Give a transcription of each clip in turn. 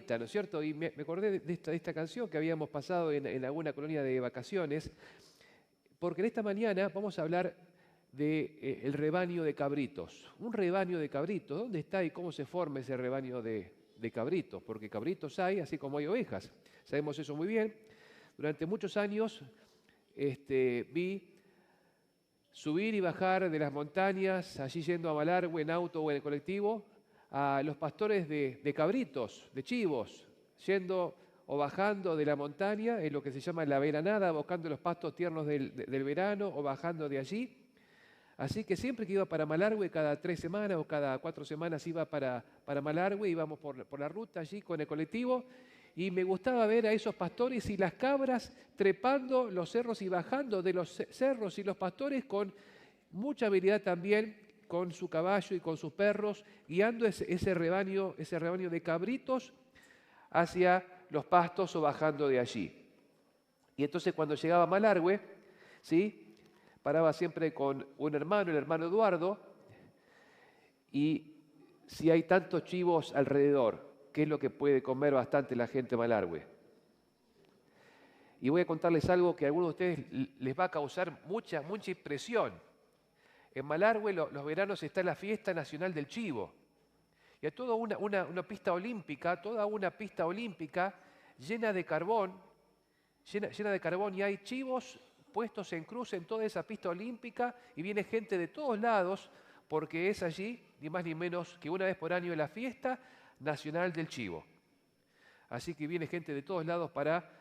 mañanita, ¿no es cierto? Y me acordé de esta canción que habíamos pasado en alguna colonia de vacaciones, porque en esta mañana vamos a hablar del rebaño de cabritos. Un rebaño de cabritos, ¿dónde está y cómo se forma ese rebaño de cabritos? Porque cabritos hay, así como hay ovejas. Sabemos eso muy bien. Durante muchos años vi subir y bajar de las montañas, allí yendo a Malargüe en auto o en el colectivo, a los pastores de cabritos, de chivos, yendo o bajando de la montaña en lo que se llama la veranada, buscando los pastos tiernos del verano o bajando de allí. Así que siempre que iba para Malargüe, cada 3 semanas o cada 4 semanas iba para Malargüe, íbamos por la ruta allí con el colectivo y me gustaba ver a esos pastores y las cabras trepando los cerros y bajando de los cerros y los pastores con mucha habilidad también con su caballo y con sus perros, guiando ese rebaño de cabritos hacia los pastos o bajando de allí. Y entonces cuando llegaba a Malargüe, ¿sí?, paraba siempre con un hermano, el hermano Eduardo, y si hay tantos chivos alrededor, ¿qué es lo que puede comer bastante la gente de Malargüe? Y voy a contarles algo que a algunos de ustedes les va a causar mucha impresión. En Malargüe los veranos está la fiesta nacional del chivo. Y hay toda una pista olímpica, toda una pista olímpica llena de carbón, llena de carbón, y hay chivos puestos en cruz en toda esa pista olímpica y viene gente de todos lados porque es allí, ni más ni menos que una vez por año, la fiesta nacional del chivo. Así que viene gente de todos lados para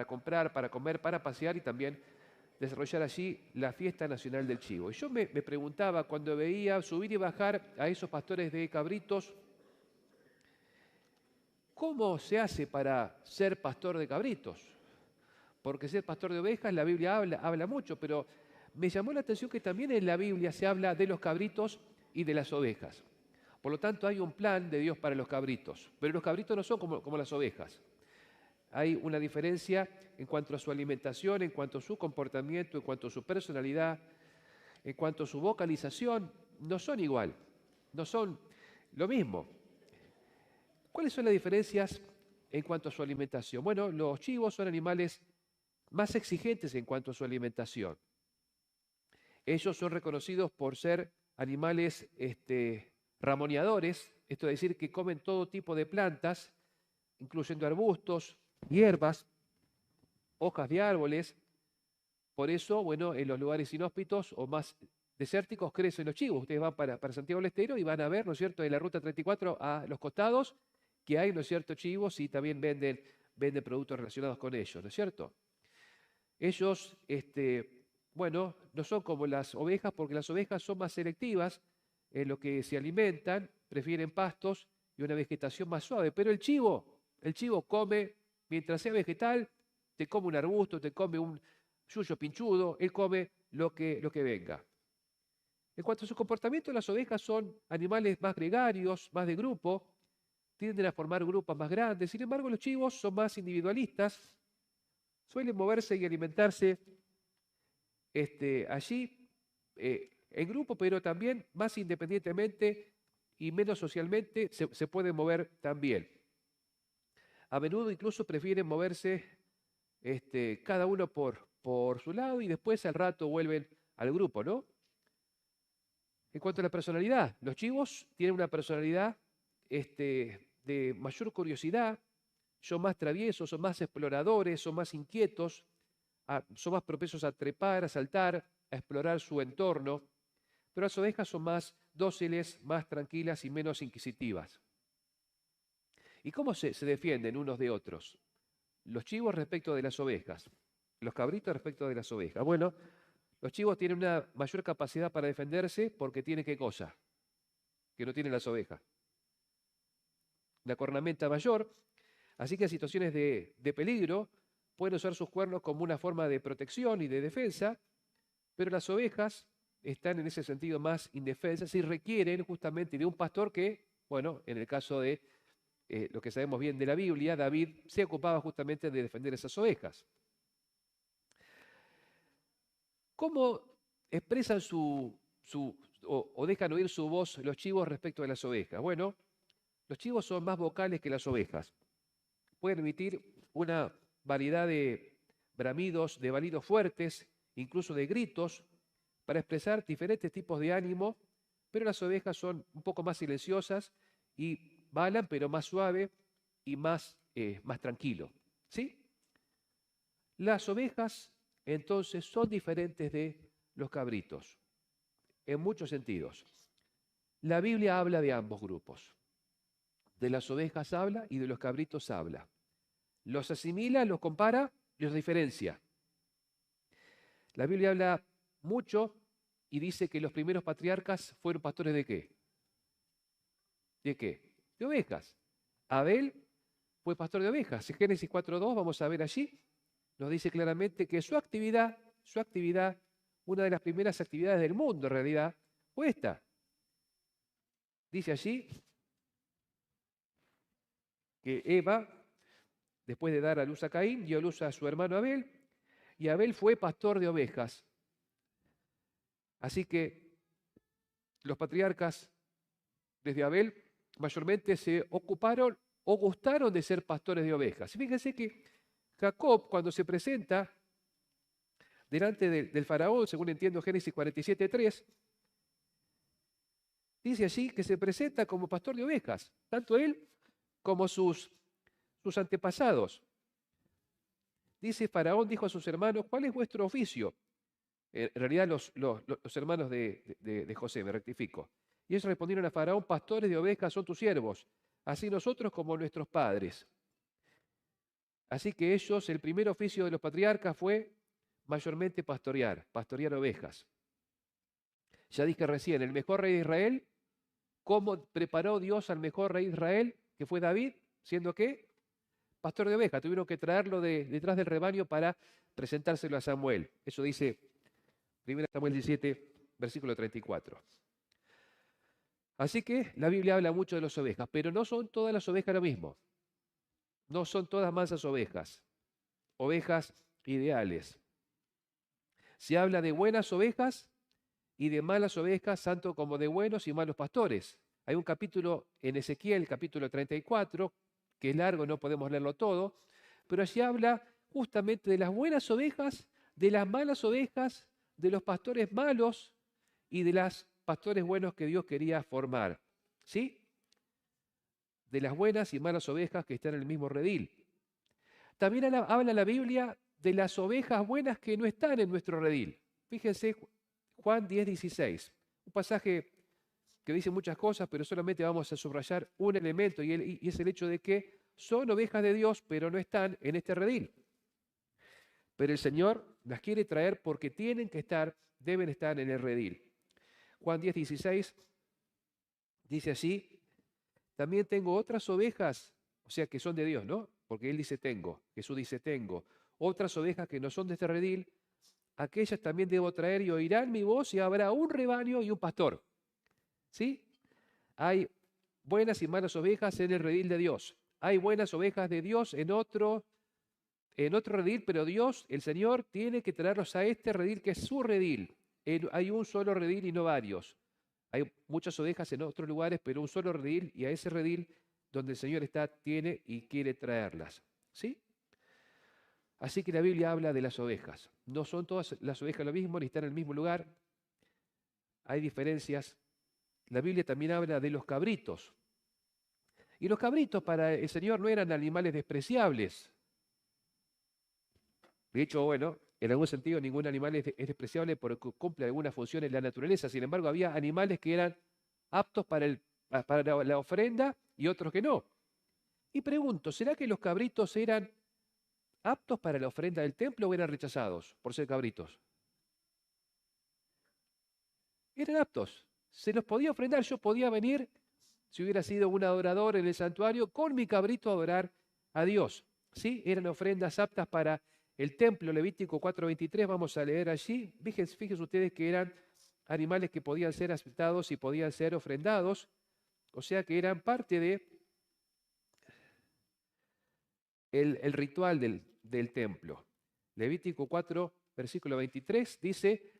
comprar, para comer, para pasear y también desarrollar allí la fiesta nacional del chivo. Y yo me preguntaba cuando veía subir y bajar a esos pastores de cabritos, ¿cómo se hace para ser pastor de cabritos? Porque ser pastor de ovejas, la Biblia habla mucho, pero me llamó la atención que también en la Biblia se habla de los cabritos y de las ovejas. Por lo tanto, hay un plan de Dios para los cabritos, pero los cabritos no son como las ovejas. Hay una diferencia en cuanto a su alimentación, en cuanto a su comportamiento, en cuanto a su personalidad, en cuanto a su vocalización. No son igual, no son lo mismo. ¿Cuáles son las diferencias en cuanto a su alimentación? Bueno, los chivos son animales más exigentes en cuanto a su alimentación. Ellos son reconocidos por ser animales ramoneadores, esto es decir, que comen todo tipo de plantas, incluyendo arbustos, hierbas, hojas de árboles. Por eso, bueno, en los lugares inhóspitos o más desérticos crecen los chivos. Ustedes van para Santiago del Estero y van a ver, ¿no es cierto?, en la ruta 34 a los costados que hay, ¿no es cierto?, chivos, y también venden productos relacionados con ellos, ¿no es cierto? Ellos, no son como las ovejas, porque las ovejas son más selectivas en lo que se alimentan, prefieren pastos y una vegetación más suave. Pero el chivo come, mientras sea vegetal, te come un arbusto, te come un yuyo pinchudo, él come lo que venga. En cuanto a su comportamiento, las ovejas son animales más gregarios, más de grupo, tienden a formar grupos más grandes. Sin embargo, los chivos son más individualistas, suelen moverse y alimentarse allí en grupo, pero también más independientemente y menos socialmente se pueden mover también. A menudo incluso prefieren moverse cada uno por su lado y después al rato vuelven al grupo, ¿no? En cuanto a la personalidad, los chivos tienen una personalidad de mayor curiosidad, son más traviesos, son más exploradores, son más inquietos, son más propensos a trepar, a saltar, a explorar su entorno, pero las ovejas son más dóciles, más tranquilas y menos inquisitivas. ¿Y cómo se defienden unos de otros? Los chivos respecto de las ovejas, los cabritos respecto de las ovejas. Bueno, los chivos tienen una mayor capacidad para defenderse porque tienen ¿qué cosa? Que no tienen las ovejas. Una cornamenta mayor, así que en situaciones de peligro pueden usar sus cuernos como una forma de protección y de defensa, pero las ovejas están en ese sentido más indefensas y requieren justamente de un pastor que, bueno, en el caso de lo que sabemos bien de la Biblia, David se ocupaba justamente de defender esas ovejas. ¿Cómo expresan o dejan oír su voz los chivos respecto de las ovejas? Bueno, Los chivos son más vocales que las ovejas. Pueden emitir una variedad de bramidos, de balidos fuertes, incluso de gritos, para expresar diferentes tipos de ánimo, pero las ovejas son un poco más silenciosas y balan, pero más suave y más tranquilo. ¿Sí? Las ovejas, entonces, son diferentes de los cabritos, en muchos sentidos. La Biblia habla de ambos grupos. De las ovejas habla y de los cabritos habla. Los asimila, los compara y los diferencia. La Biblia habla mucho y dice que los primeros patriarcas fueron pastores ¿de qué? ¿De qué? De ovejas. Abel fue pastor de ovejas. En Génesis 4.2, vamos a ver allí, nos dice claramente que su actividad, una de las primeras actividades del mundo en realidad, fue esta. Dice allí que Eva, después de dar a luz a Caín, dio a luz a su hermano Abel, y Abel fue pastor de ovejas. Así que los patriarcas desde Abel mayormente se ocuparon o gustaron de ser pastores de ovejas. Y fíjense que Jacob, cuando se presenta delante del faraón, según entiendo Génesis 47.3, dice allí que se presenta como pastor de ovejas, tanto él como sus antepasados. Dice, Faraón dijo a sus hermanos, ¿cuál es vuestro oficio? En realidad los hermanos de José, me rectifico. Y ellos respondieron a Faraón, pastores de ovejas son tus siervos, así nosotros como nuestros padres. Así que ellos, el primer oficio de los patriarcas fue mayormente pastorear ovejas. Ya dije recién, el mejor rey de Israel, ¿cómo preparó Dios al mejor rey de Israel, que fue David? ¿Siendo qué? Pastor de ovejas. Tuvieron que traerlo detrás del rebaño para presentárselo a Samuel. Eso dice 1 Samuel 17, versículo 34. Así que la Biblia habla mucho de las ovejas, pero no son todas las ovejas lo mismo. No son todas mansas ovejas ideales. Se habla de buenas ovejas y de malas ovejas, tanto como de buenos y malos pastores. Hay un capítulo en Ezequiel, capítulo 34, que es largo, no podemos leerlo todo, pero allí habla justamente de las buenas ovejas, de las malas ovejas, de los pastores malos y de los pastores buenos que Dios quería formar. ¿Sí? De las buenas y malas ovejas que están en el mismo redil. También habla la Biblia de las ovejas buenas que no están en nuestro redil. Fíjense, Juan 10:16, un pasaje que dice muchas cosas, pero solamente vamos a subrayar un elemento, y es el hecho de que son ovejas de Dios, pero no están en este redil. Pero el Señor las quiere traer porque deben estar en el redil. Juan 10:16 dice así, también tengo otras ovejas, o sea, que son de Dios, ¿no? Porque Él dice tengo, Jesús dice tengo, otras ovejas que no son de este redil, aquellas también debo traer y oirán mi voz y habrá un rebaño y un pastor. ¿Sí? Hay buenas y malas ovejas en el redil de Dios. Hay buenas ovejas de Dios en otro redil, pero Dios, el Señor, tiene que traerlos a este redil que es su redil. Hay un solo redil y no varios. Hay muchas ovejas en otros lugares, pero un solo redil, y a ese redil donde el Señor tiene y quiere traerlas. ¿Sí? Así que la Biblia habla de las ovejas. No son todas las ovejas lo mismo, ni están en el mismo lugar. Hay diferencias. La Biblia también habla de los cabritos. Y los cabritos para el Señor no eran animales despreciables. De hecho, bueno, en algún sentido ningún animal es despreciable porque cumple algunas funciones en la naturaleza. Sin embargo, había animales que eran aptos para la ofrenda y otros que no. Y pregunto, ¿será que los cabritos eran aptos para la ofrenda del templo o eran rechazados por ser cabritos? Eran aptos. Se los podía ofrendar. Yo podía venir, si hubiera sido un adorador en el santuario, con mi cabrito a adorar a Dios. ¿Sí? Eran ofrendas aptas para el templo. Levítico 4:23, vamos a leer allí. Fíjense ustedes que eran animales que podían ser aceptados y podían ser ofrendados. O sea que eran parte de el ritual del templo. Levítico 4, versículo 23 dice,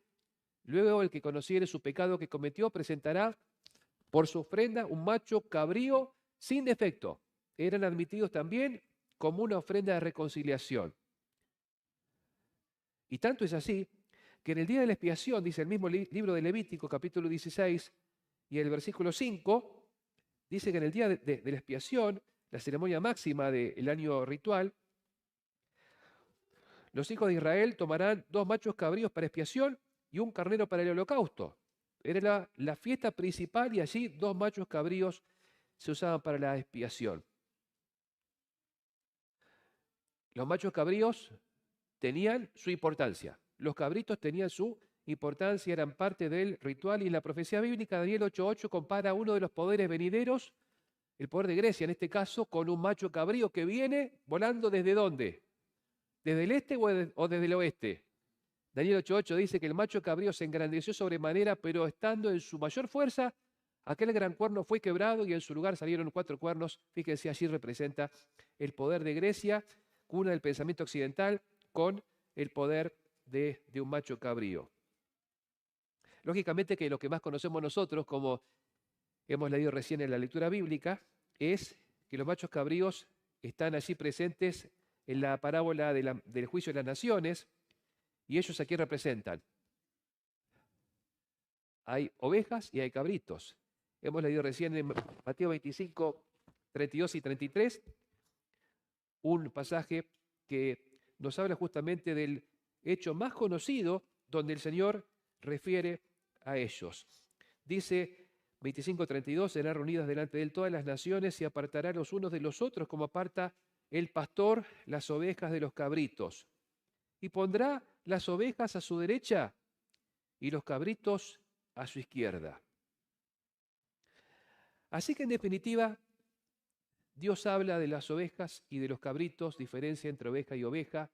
luego el que conociere su pecado que cometió presentará por su ofrenda un macho cabrío sin defecto. Eran admitidos también como una ofrenda de reconciliación. Y tanto es así que en el día de la expiación, dice el mismo libro de Levítico, capítulo 16, y el versículo 5, dice que en el día de la expiación, la ceremonia máxima del año ritual, los hijos de Israel tomarán 2 machos cabríos para expiación y un carnero para el holocausto. Era la fiesta principal y allí 2 machos cabríos se usaban para la expiación. Los machos cabríos tenían su importancia. Los cabritos tenían su importancia, eran parte del ritual, y en la profecía bíblica Daniel 8:8 compara uno de los poderes venideros, el poder de Grecia en este caso, con un macho cabrío que viene volando ¿desde dónde? ¿Desde el este o desde el oeste? Daniel 8:8 dice que el macho cabrío se engrandeció sobremanera, pero estando en su mayor fuerza, aquel gran cuerno fue quebrado y en su lugar salieron 4 cuernos. Fíjense, allí representa el poder de Grecia, cuna del pensamiento occidental, con el poder de un macho cabrío. Lógicamente que lo que más conocemos nosotros, como hemos leído recién en la lectura bíblica, es que los machos cabríos están allí presentes en la parábola del juicio de las naciones, y ellos aquí representan. Hay ovejas y hay cabritos. Hemos leído recién en Mateo 25, 32 y 33, un pasaje que nos habla justamente del hecho más conocido donde el Señor refiere a ellos. Dice 25:32, serán reunidas delante de él todas las naciones y apartará los unos de los otros como aparta el pastor las ovejas de los cabritos. Y pondrá las ovejas a su derecha y los cabritos a su izquierda. Así que en definitiva, Dios habla de las ovejas y de los cabritos, diferencia entre oveja y oveja.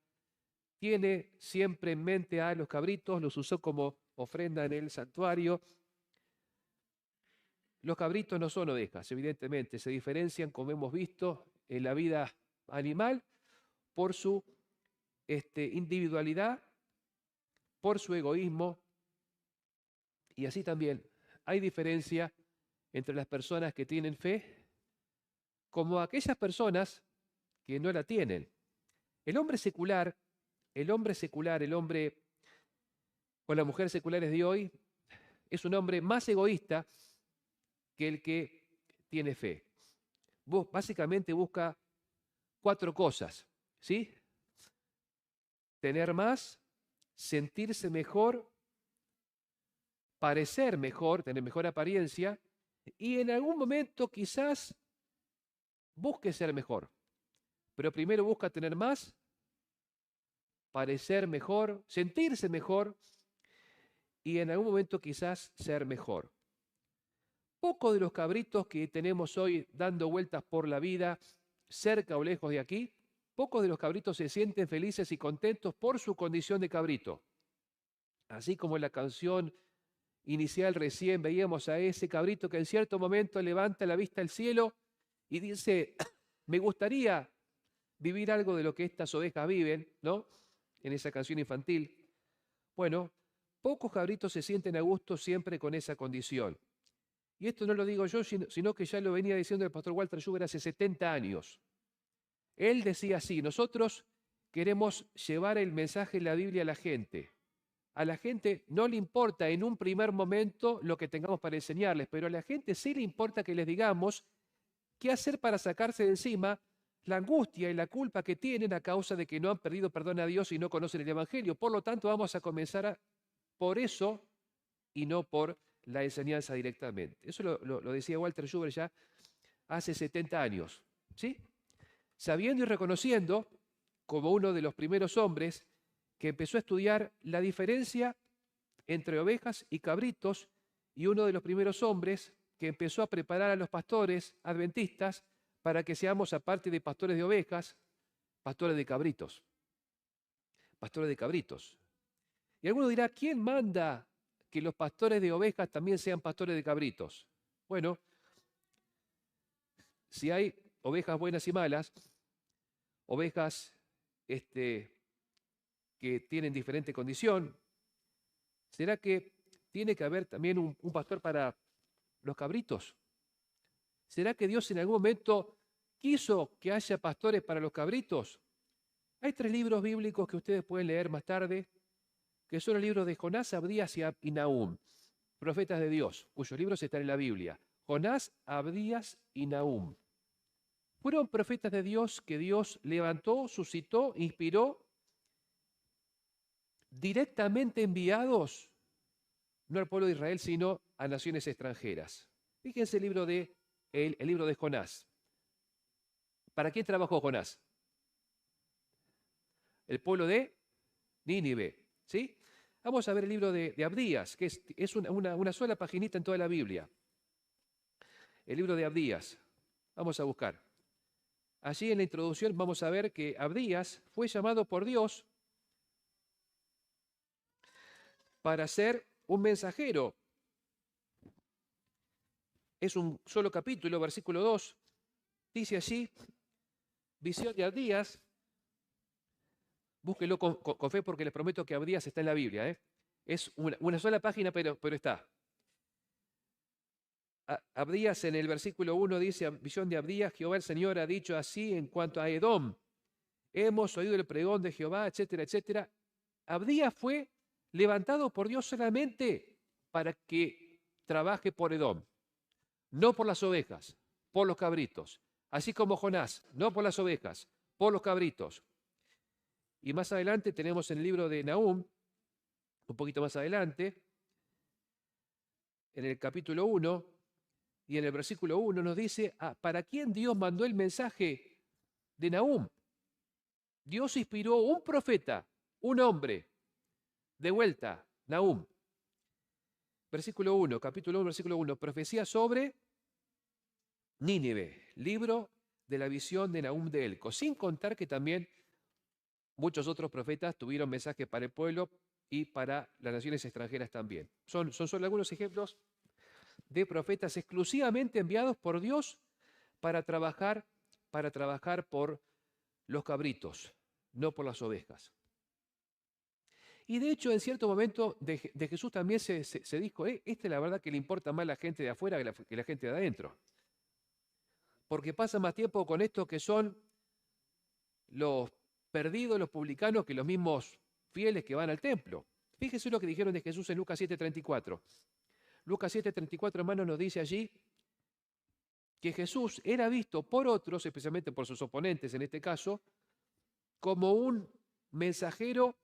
Tiene siempre en mente a los cabritos, los usó como ofrenda en el santuario. Los cabritos no son ovejas, evidentemente, se diferencian, como hemos visto, en la vida animal por su individualidad, por su egoísmo, y así también hay diferencia entre las personas que tienen fe como aquellas personas que no la tienen. El hombre secular, el hombre o las mujeres seculares de hoy, es un hombre más egoísta que el que tiene fe. Básicamente busca 4 cosas, ¿sí? Tener más, sentirse mejor, parecer mejor, tener mejor apariencia, y en algún momento quizás busque ser mejor. Pero primero busca tener más, parecer mejor, sentirse mejor y en algún momento quizás ser mejor. Pocos de los cabritos que tenemos hoy dando vueltas por la vida, cerca o lejos de aquí, pocos de los cabritos se sienten felices y contentos por su condición de cabrito. Así como en la canción inicial recién veíamos a ese cabrito que en cierto momento levanta la vista al cielo y dice, me gustaría vivir algo de lo que estas ovejas viven, ¿no? En esa canción infantil. Bueno, pocos cabritos se sienten a gusto siempre con esa condición. Y esto no lo digo yo, sino que ya lo venía diciendo el pastor Walter Schubert hace 70 años. Él decía así, nosotros queremos llevar el mensaje de la Biblia a la gente. A la gente no le importa en un primer momento lo que tengamos para enseñarles, pero a la gente sí le importa que les digamos qué hacer para sacarse de encima la angustia y la culpa que tienen a causa de que no han pedido perdón a Dios y no conocen el Evangelio. Por lo tanto, vamos a comenzar por eso y no por la enseñanza directamente. Eso lo decía Walter Schubert ya hace 70 años, ¿sí? Sabiendo y reconociendo, como uno de los primeros hombres que empezó a estudiar la diferencia entre ovejas y cabritos, y uno de los primeros hombres que empezó a preparar a los pastores adventistas para que seamos, aparte de pastores de ovejas, pastores de cabritos. Pastores de cabritos. Y alguno dirá, ¿quién manda que los pastores de ovejas también sean pastores de cabritos? Bueno, si hay ovejas buenas y malas, ovejas que tienen diferente condición, ¿será que tiene que haber también un pastor para los cabritos? ¿Será que Dios en algún momento quiso que haya pastores para los cabritos? Hay 3 libros bíblicos que ustedes pueden leer más tarde, que son los libros de Jonás, Abdías y Nahum, profetas de Dios, cuyos libros están en la Biblia. Jonás, Abdías y Nahum. Fueron profetas de Dios que Dios levantó, suscitó, inspiró, directamente enviados, no al pueblo de Israel, sino a naciones extranjeras. Fíjense el libro de Jonás. ¿Para quién trabajó Jonás? El pueblo de Nínive, ¿sí? Vamos a ver el libro de Abdías, que es una sola paginita en toda la Biblia. El libro de Abdías. Vamos a buscar. Allí en la introducción vamos a ver que Abdías fue llamado por Dios para ser un mensajero. Es un solo capítulo, versículo 2. Dice allí, visión de Abdías. Búsquelo con fe porque les prometo que Abdías está en la Biblia. Es una sola página, pero está. Abdías en el versículo 1 dice, visión de Abdías, Jehová el Señor ha dicho así en cuanto a Edom. Hemos oído el pregón de Jehová, etcétera, etcétera. Abdías fue levantado por Dios solamente para que trabaje por Edom, no por las ovejas, por los cabritos. Así como Jonás, no por las ovejas, por los cabritos. Y más adelante tenemos en el libro de Nahum, un poquito más adelante, en el capítulo 1 y en el versículo 1 nos dice, ¿para quién Dios mandó el mensaje de Nahum? Dios inspiró un profeta, un hombre, de vuelta, Nahum. Versículo 1, capítulo 1, versículo 1, profecía sobre Nínive, libro de la visión de Nahum de Elco, sin contar que también muchos otros profetas tuvieron mensajes para el pueblo y para las naciones extranjeras también. Son solo algunos ejemplos de profetas exclusivamente enviados por Dios para trabajar por los cabritos, no por las ovejas. Y de hecho, en cierto momento de Jesús también se dijo, esta es la verdad que le importa más la gente de afuera que la gente de adentro. Porque pasa más tiempo con esto que son los perdidos, los publicanos, que los mismos fieles que van al templo. Fíjese lo que dijeron de Jesús en Lucas 7:34. Lucas 7:34, hermano, nos dice allí que Jesús era visto por otros, especialmente por sus oponentes en este caso, como un mensajero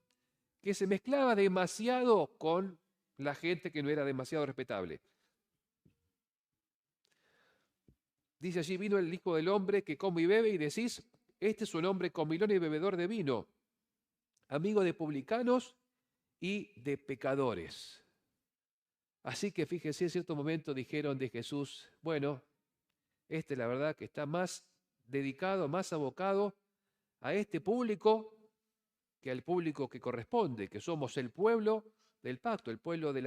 que se mezclaba demasiado con la gente que no era demasiado respetable. Dice allí, vino el Hijo del Hombre que come y bebe, y decís, este es un hombre comilón y bebedor de vino, amigo de publicanos y de pecadores. Así que fíjense, en cierto momento dijeron de Jesús, bueno, este la verdad que está más dedicado, más abocado a este público que al público que corresponde, que somos el pueblo del pacto, el pueblo de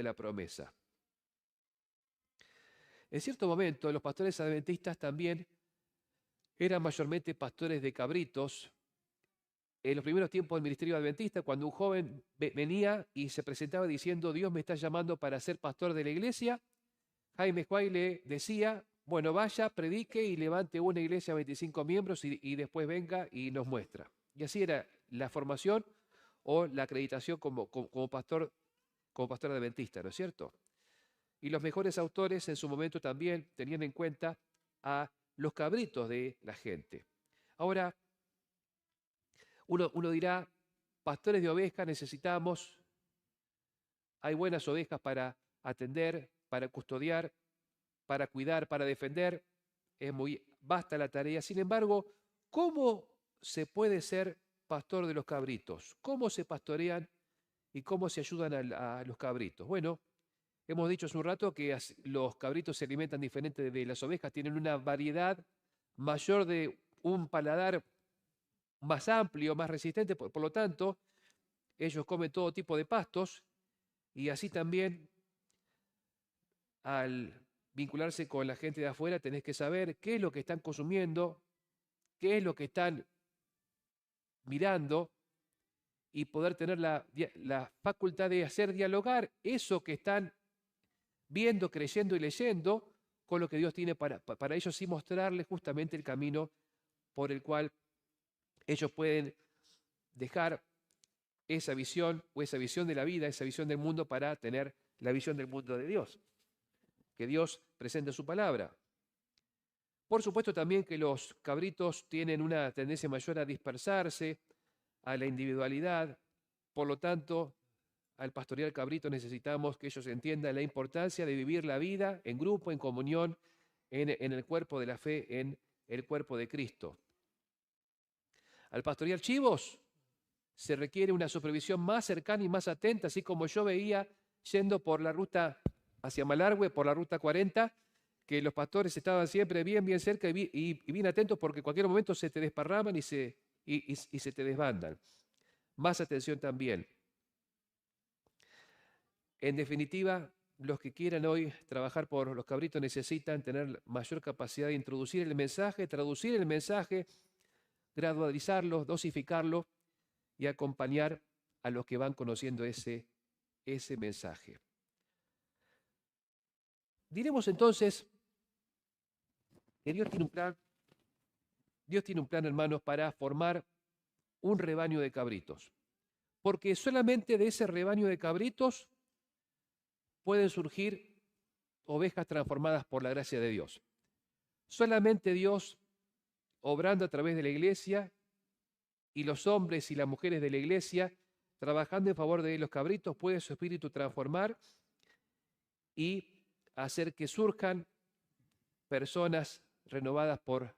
la promesa. En cierto momento, los pastores adventistas también eran mayormente pastores de cabritos. En los primeros tiempos del ministerio adventista, cuando un joven venía y se presentaba diciendo, Dios me está llamando para ser pastor de la iglesia, Jaime Huay le decía, bueno, vaya, predique y levante una iglesia de 25 miembros y después venga y nos muestra. Y así era la formación o la acreditación como pastor adventista, ¿no es cierto? Y los mejores autores en su momento también tenían en cuenta a los cabritos de la gente. Ahora, uno dirá, pastores de ovejas necesitamos, hay buenas ovejas para atender, para custodiar, para cuidar, para defender, es muy vasta la tarea. Sin embargo, ¿cómo se puede ser pastor de los cabritos? ¿Cómo se pastorean y cómo se ayudan a los cabritos? Bueno, hemos dicho hace un rato que los cabritos se alimentan diferente de las ovejas, tienen una variedad mayor de un paladar más amplio, más resistente, por lo tanto, ellos comen todo tipo de pastos y así también al vincularse con la gente de afuera tenés que saber qué es lo que están consumiendo, qué es lo que están mirando y poder tener la facultad de hacer dialogar eso que están viendo, creyendo y leyendo con lo que Dios tiene para ellos y mostrarles justamente el camino por el cual ellos pueden dejar esa visión o esa visión de la vida, esa visión del mundo para tener la visión del mundo de Dios, que Dios presenta en su palabra. Por supuesto también que los cabritos tienen una tendencia mayor a dispersarse, a la individualidad. Por lo tanto, al pastorear cabritos necesitamos que ellos entiendan la importancia de vivir la vida en grupo, en comunión, en el cuerpo de la fe, en el cuerpo de Cristo. Al pastorear chivos se requiere una supervisión más cercana y más atenta, así como yo veía yendo por la ruta hacia Malargüe, por la ruta 40, que los pastores estaban siempre bien cerca y bien atentos porque en cualquier momento se te desparraman y se te desbandan. Más atención también. En definitiva, los que quieran hoy trabajar por los cabritos necesitan tener mayor capacidad de introducir el mensaje, traducir el mensaje, gradualizarlo, dosificarlo y acompañar a los que van conociendo ese mensaje. Diremos entonces que Dios tiene un plan, hermanos, para formar un rebaño de cabritos. Porque solamente de ese rebaño de cabritos pueden surgir ovejas transformadas por la gracia de Dios. Solamente Dios, obrando a través de la iglesia, y los hombres y las mujeres de la iglesia, trabajando en favor de los cabritos, puede su espíritu transformar y hacer que surjan personas renovadas por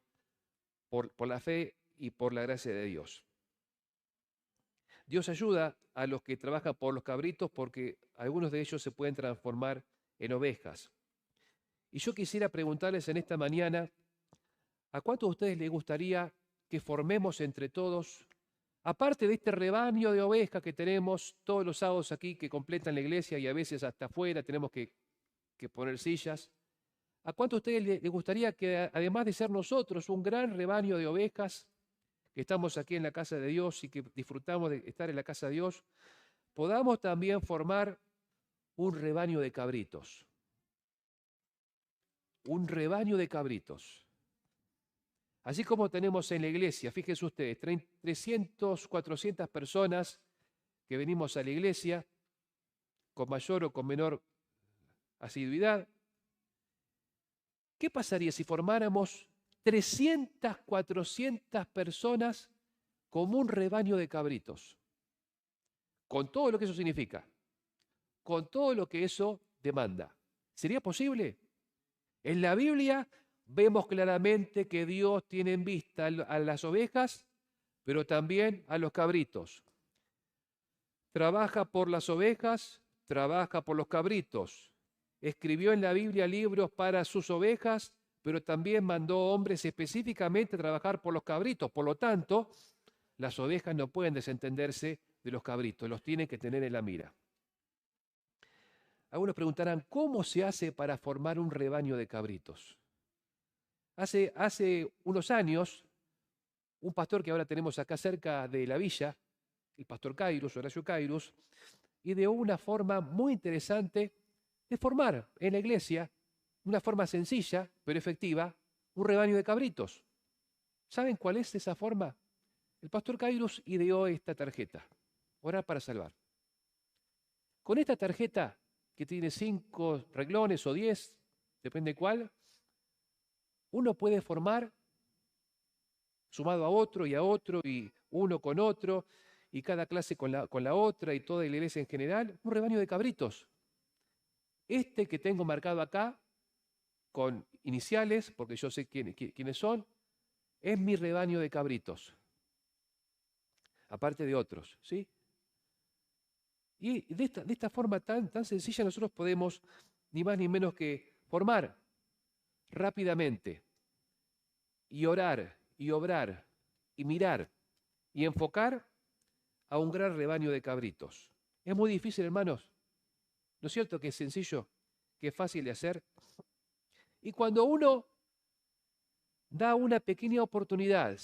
la fe y por la gracia de Dios. Dios ayuda a los que trabajan por los cabritos porque algunos de ellos se pueden transformar en ovejas. Y yo quisiera preguntarles en esta mañana, ¿a cuántos de ustedes les gustaría que formemos entre todos, aparte de este rebaño de ovejas que tenemos todos los sábados aquí que completan la iglesia y a veces hasta afuera tenemos que poner sillas? ¿A cuántos de ustedes les gustaría que, además de ser nosotros un gran rebaño de ovejas, que estamos aquí en la casa de Dios y que disfrutamos de estar en la casa de Dios, podamos también formar un rebaño de cabritos? Un rebaño de cabritos. Así como tenemos en la iglesia, fíjense ustedes, 300, 400 personas que venimos a la iglesia con mayor o con menor asiduidad. ¿Qué pasaría si formáramos 300, 400 personas como un rebaño de cabritos? Con todo lo que eso significa, con todo lo que eso demanda. ¿Sería posible? En la Biblia vemos claramente que Dios tiene en vista a las ovejas, pero también a los cabritos. Trabaja por las ovejas, trabaja por los cabritos. Escribió en la Biblia libros para sus ovejas, pero también mandó hombres específicamente a trabajar por los cabritos. Por lo tanto, las ovejas no pueden desentenderse de los cabritos, los tienen que tener en la mira. Algunos preguntarán, ¿cómo se hace para formar un rebaño de cabritos? Hace unos años, un pastor que ahora tenemos acá cerca de la villa, el pastor Kairos, Horacio Kairos, ideó una forma muy interesante de formar en la iglesia, una forma sencilla pero efectiva, un rebaño de cabritos. ¿Saben cuál es esa forma? El pastor Kairos ideó esta tarjeta, Orar para Salvar. Con esta tarjeta, que tiene 5 renglones o 10, depende cuál, uno puede formar, sumado a otro y uno con otro, y cada clase con la otra y toda la iglesia en general, un rebaño de cabritos. Este que tengo marcado acá, con iniciales, porque yo sé quiénes son, es mi rebaño de cabritos, aparte de otros, ¿sí? Y de esta forma tan sencilla nosotros podemos, ni más ni menos que formar rápidamente y orar y obrar y mirar y enfocar a un gran rebaño de cabritos. Es muy difícil, hermanos. ¿No es cierto que es sencillo, que es fácil de hacer? Y cuando uno da una pequeña oportunidad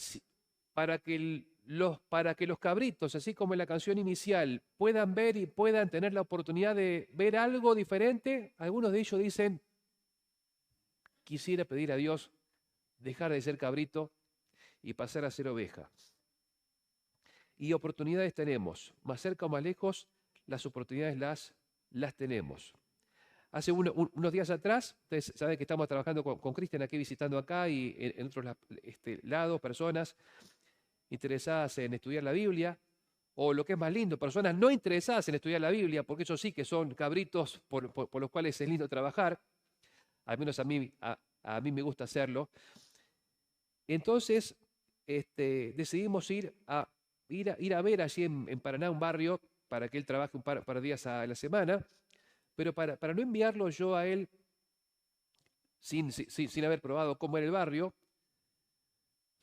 para que los cabritos, así como en la canción inicial, puedan ver y puedan tener la oportunidad de ver algo diferente, algunos de ellos dicen, quisiera pedir a Dios dejar de ser cabrito y pasar a ser oveja. Y oportunidades tenemos, más cerca o más lejos, las oportunidades las tenemos. Hace unos días atrás, ustedes saben que estamos trabajando con Cristian aquí, visitando acá y en otros lados, personas interesadas en estudiar la Biblia, o lo que es más lindo, personas no interesadas en estudiar la Biblia, porque eso sí que son cabritos por los cuales es lindo trabajar, al menos a mí me gusta hacerlo. Entonces, decidimos ir a ver allí en Paraná un barrio para que él trabaje un par de días a la semana, pero para no enviarlo yo a él sin haber probado cómo era el barrio,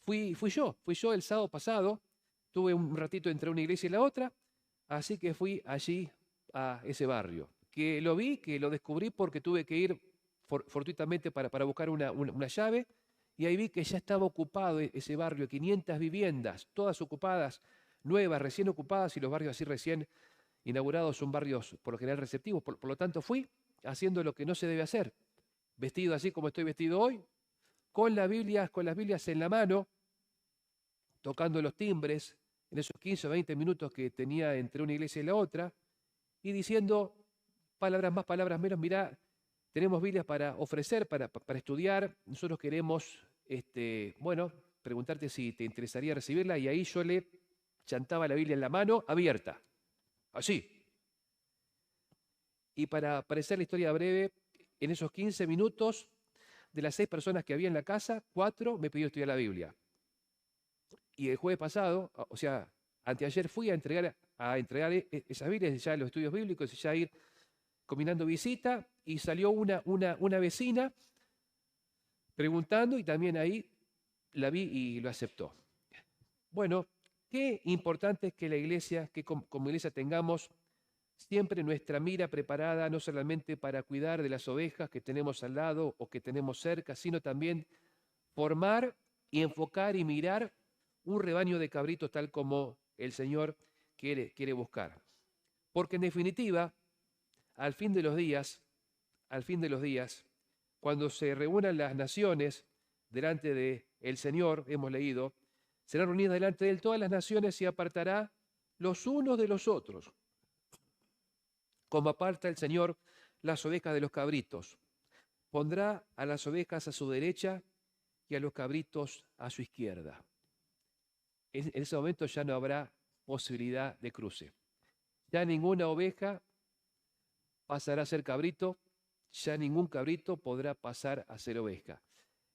fui yo el sábado pasado, tuve un ratito entre una iglesia y la otra, así que fui allí a ese barrio, que lo vi, que lo descubrí porque tuve que ir fortuitamente para buscar una llave, y ahí vi que ya estaba ocupado ese barrio, 500 viviendas, todas ocupadas, nuevas, recién ocupadas, y los barrios así recién inaugurados son barrios por lo general receptivos. Por lo tanto, fui haciendo lo que no se debe hacer, vestido así como estoy vestido hoy, con las Biblias en la mano, tocando los timbres en esos 15 o 20 minutos que tenía entre una iglesia y la otra, y diciendo palabras más, palabras menos. Mirá, tenemos Biblias para ofrecer, para estudiar. Nosotros queremos, preguntarte si te interesaría recibirla, y ahí yo le chantaba la Biblia en la mano, abierta, así. Y para hacer la historia breve, en esos 15 minutos, de las 6 personas que había en la casa, 4 me pidió estudiar la Biblia. Y el jueves pasado, o sea, anteayer, fui a entregar esas Biblias ya en los estudios bíblicos y ya ir combinando visita, y salió una vecina preguntando, y también ahí la vi y lo aceptó. Bueno, qué importante es que la iglesia, que como iglesia tengamos siempre nuestra mira preparada, no solamente para cuidar de las ovejas que tenemos al lado o que tenemos cerca, sino también formar y enfocar y mirar un rebaño de cabritos tal como el Señor quiere buscar. Porque en definitiva, al fin de los días, cuando se reúnan las naciones delante del Señor, hemos leído, serán reunidas delante de Él todas las naciones y apartará los unos de los otros, como aparta el Señor las ovejas de los cabritos. Pondrá a las ovejas a su derecha y a los cabritos a su izquierda. En ese momento ya no habrá posibilidad de cruce. Ya ninguna oveja pasará a ser cabrito, ya ningún cabrito podrá pasar a ser oveja.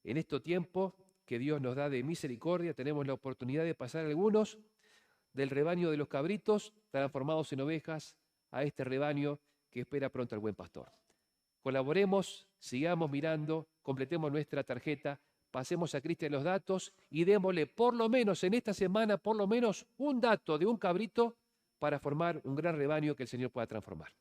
En estos tiempos que Dios nos da de misericordia, tenemos la oportunidad de pasar algunos del rebaño de los cabritos transformados en ovejas a este rebaño que espera pronto al buen pastor. Colaboremos, sigamos mirando, completemos nuestra tarjeta, pasemos a Cristian los datos y démosle por lo menos en esta semana, por lo menos un dato de un cabrito para formar un gran rebaño que el Señor pueda transformar.